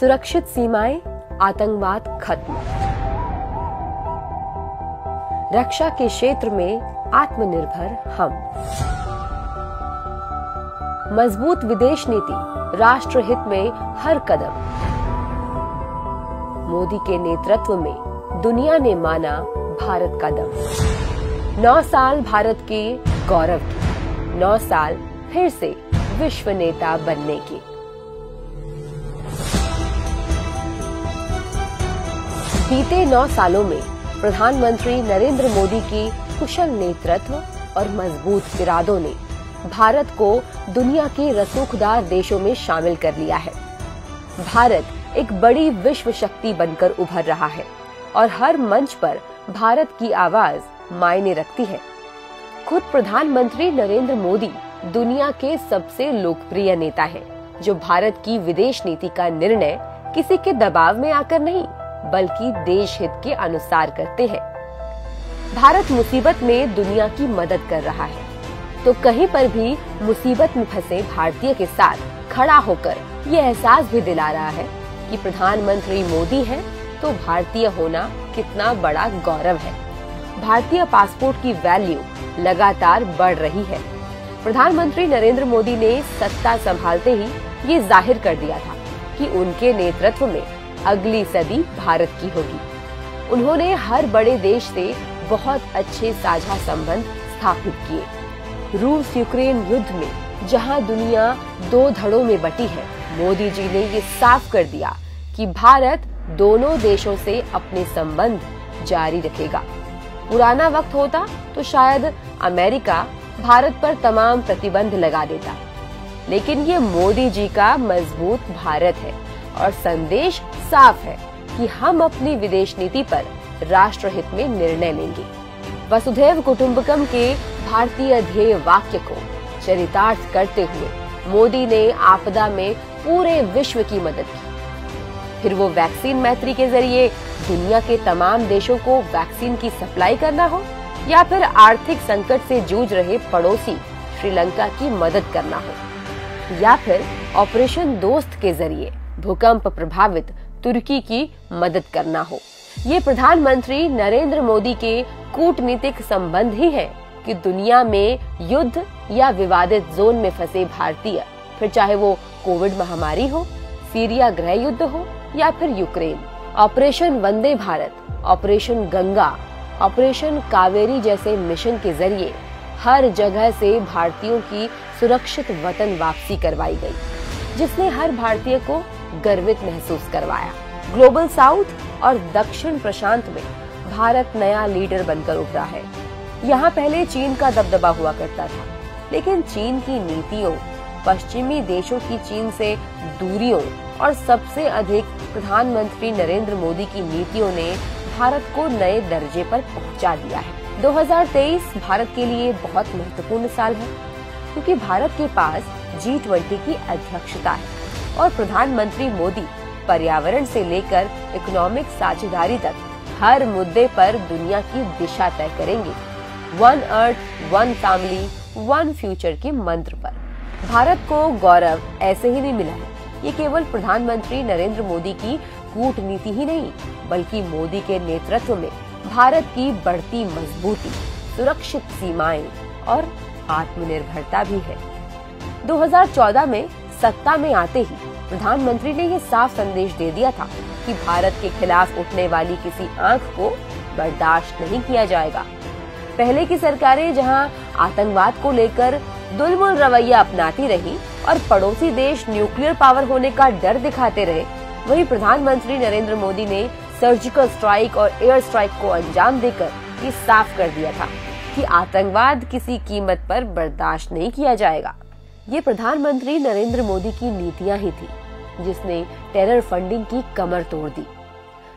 सुरक्षित सीमाएं, आतंकवाद खत्म। रक्षा के क्षेत्र में आत्मनिर्भर हम। मजबूत विदेश नीति, राष्ट्र हित में हर कदम। मोदी के नेतृत्व में दुनिया ने माना भारत का दम। 9 साल भारत के गौरव के, 9 साल फिर से विश्व नेता बनने के। बीते 9 सालों में प्रधानमंत्री नरेंद्र मोदी की कुशल नेतृत्व और मजबूत इरादों ने भारत को दुनिया के रसूखदार देशों में शामिल कर लिया है। भारत एक बड़ी विश्व शक्ति बनकर उभर रहा है और हर मंच पर भारत की आवाज मायने रखती है। खुद प्रधानमंत्री नरेंद्र मोदी दुनिया के सबसे लोकप्रिय नेता हैं, जो भारत की विदेश नीति का निर्णय किसी के दबाव में आकर नहीं, बल्कि देश हित के अनुसार करते हैं। भारत मुसीबत में दुनिया की मदद कर रहा है, तो कहीं पर भी मुसीबत में फंसे भारतीय के साथ खड़ा होकर ये एहसास भी दिला रहा है कि प्रधानमंत्री मोदी हैं तो भारतीय होना कितना बड़ा गौरव है। भारतीय पासपोर्ट की वैल्यू लगातार बढ़ रही है। प्रधानमंत्री नरेंद्र मोदी ने सत्ता संभालते ही ये जाहिर कर दिया था कि उनके नेतृत्व में अगली सदी भारत की होगी। उन्होंने हर बड़े देश से बहुत अच्छे साझा संबंध स्थापित किए। रूस यूक्रेन युद्ध में जहां दुनिया 2 धड़ों में बटी है, मोदी जी ने ये साफ कर दिया कि भारत दोनों देशों से अपने संबंध जारी रखेगा। पुराना वक्त होता तो शायद अमेरिका भारत पर तमाम प्रतिबंध लगा देता, लेकिन ये मोदी जी का मजबूत भारत है और संदेश साफ है कि हम अपनी विदेश नीति पर राष्ट्र हित में निर्णय लेंगे। वसुधैव कुटुंबकम के भारतीय ध्येय वाक्य को चरितार्थ करते हुए मोदी ने आपदा में पूरे विश्व की मदद की। फिर वो वैक्सीन मैत्री के जरिए दुनिया के तमाम देशों को वैक्सीन की सप्लाई करना हो, या फिर आर्थिक संकट से जूझ रहे पड़ोसी श्रीलंका की मदद करना हो, या फिर ऑपरेशन दोस्त के जरिए भूकंप प्रभावित तुर्की की मदद करना हो। ये प्रधानमंत्री नरेंद्र मोदी के कूटनीतिक संबंध ही है कि दुनिया में युद्ध या विवादित जोन में फंसे भारतीय, फिर चाहे वो कोविड महामारी हो, सीरिया गृह युद्ध हो या फिर Ukraine, operation Vande Bharat, operation Ganga, operation Kaveri जैसे मिशन के जरिए हर जगह से भारतीयों की सुरक्षित वतन वापसी करवाई गई, जिसने हर भारतीय को गर्वित महसूस करवाया। ग्लोबल साउथ और दक्षिण प्रशांत में भारत नया लीडर बनकर उभरा है। यहाँ पहले चीन का दबदबा हुआ करता था, लेकिन चीन की नीतियों, पश्चिमी देशों की चीन से दूरियों और सबसे अधिक प्रधानमंत्री नरेंद्र मोदी की नीतियों ने भारत को नए दर्जे पर पहुंचा दिया है। 2023 भारत के लिए बहुत महत्वपूर्ण साल है, क्योंकि भारत के पास G20 की अध्यक्षता है और प्रधानमंत्री मोदी पर्यावरण से लेकर इकोनॉमिक साझेदारी तक हर मुद्दे पर दुनिया की दिशा तय करेंगे। 1 अर्थ, 1 फैमिली, 1 फ्यूचर के मंत्र पर। भारत को गौरव ऐसे ही नहीं मिला है। ये केवल प्रधानमंत्री नरेंद्र मोदी की कूटनीति ही नहीं, बल्कि मोदी के नेतृत्व में भारत की बढ़ती मजबूती, सुरक्षित सीमाएं और आत्मनिर्भरता भी है। 2014 में सत्ता में आते ही प्रधानमंत्री ने ये साफ संदेश दे दिया था कि भारत के खिलाफ उठने वाली किसी आंख को बर्दाश्त नहीं किया जाएगा। पहले की सरकारें जहां आतंकवाद को लेकर दुलमुल रवैया अपनाती रही और पड़ोसी देश न्यूक्लियर पावर होने का डर दिखाते रहे, वहीं प्रधानमंत्री नरेंद्र मोदी ने सर्जिकल स्ट्राइक और एयर स्ट्राइक को अंजाम देकर ये साफ कर दिया था कि आतंकवाद किसी कीमत पर बर्दाश्त नहीं किया जाएगा। ये प्रधानमंत्री नरेंद्र मोदी की नीतियां ही थी जिसने टेरर फंडिंग की कमर तोड़ दी।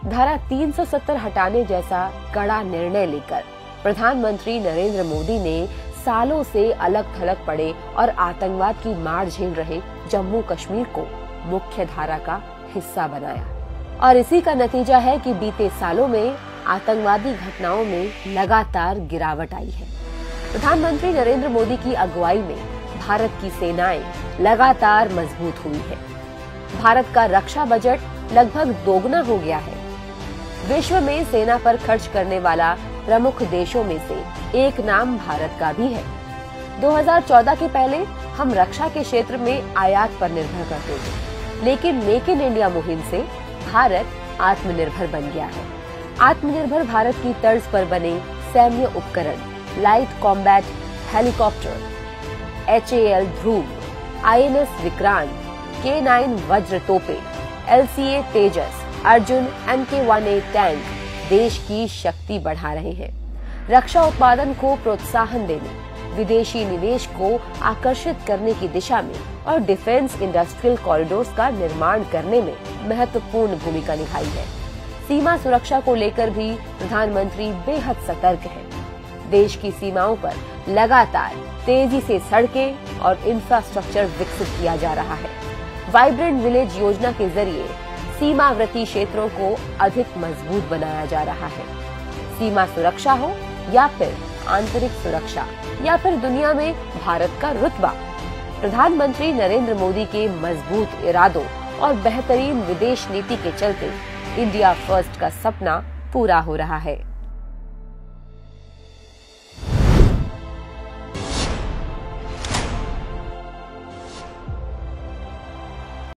धारा 370 हटाने जैसा कड़ा निर्णय लेकर प्रधानमंत्री नरेंद्र मोदी ने सालों से अलग थलग पड़े और आतंकवाद की मार झेल रहे जम्मू कश्मीर को मुख्य धारा का हिस्सा बनाया। और इसी का नतीजा है कि बीते सालों में आतंकवादी घटनाओं में लगातार गिरावट आई है। प्रधानमंत्री नरेंद्र मोदी की अगुवाई में भारत की सेनाएं लगातार मजबूत हुई है। भारत का रक्षा बजट लगभग दोगुना हो गया है। विश्व में सेना पर खर्च करने वाला प्रमुख देशों में से एक नाम भारत का भी है। 2014 के पहले हम रक्षा के क्षेत्र में आयात पर निर्भर करते थे, लेकिन मेक इन इंडिया मुहिम से भारत आत्मनिर्भर बन गया है। आत्मनिर्भर भारत की तर्ज पर बने सैन्य उपकरण, लाइट कॉम्बैट हेलीकॉप्टर, HAL ध्रुव, INS विक्रांत, K9 वज्र तोपे, LCA तेजस, अर्जुन MK1A टैंक देश की शक्ति बढ़ा रहे हैं। रक्षा उत्पादन को प्रोत्साहन देने, विदेशी निवेश को आकर्षित करने की दिशा में और डिफेंस इंडस्ट्रियल कॉरिडोर्स का निर्माण करने में महत्वपूर्ण भूमिका निभाई है। सीमा सुरक्षा को लेकर भी प्रधानमंत्री बेहद सतर्क हैं। देश की सीमाओं पर लगातार तेजी से सड़कें और इंफ्रास्ट्रक्चर विकसित किया जा रहा है। वाइब्रेंट विलेज योजना के जरिए सीमावर्ती क्षेत्रों को अधिक मजबूत बनाया जा रहा है। सीमा सुरक्षा हो या फिर आंतरिक सुरक्षा या फिर दुनिया में भारत का रुतबा, प्रधानमंत्री नरेंद्र मोदी के मजबूत इरादों और बेहतरीन विदेश नीति के चलते इंडिया फर्स्ट का सपना पूरा हो रहा है।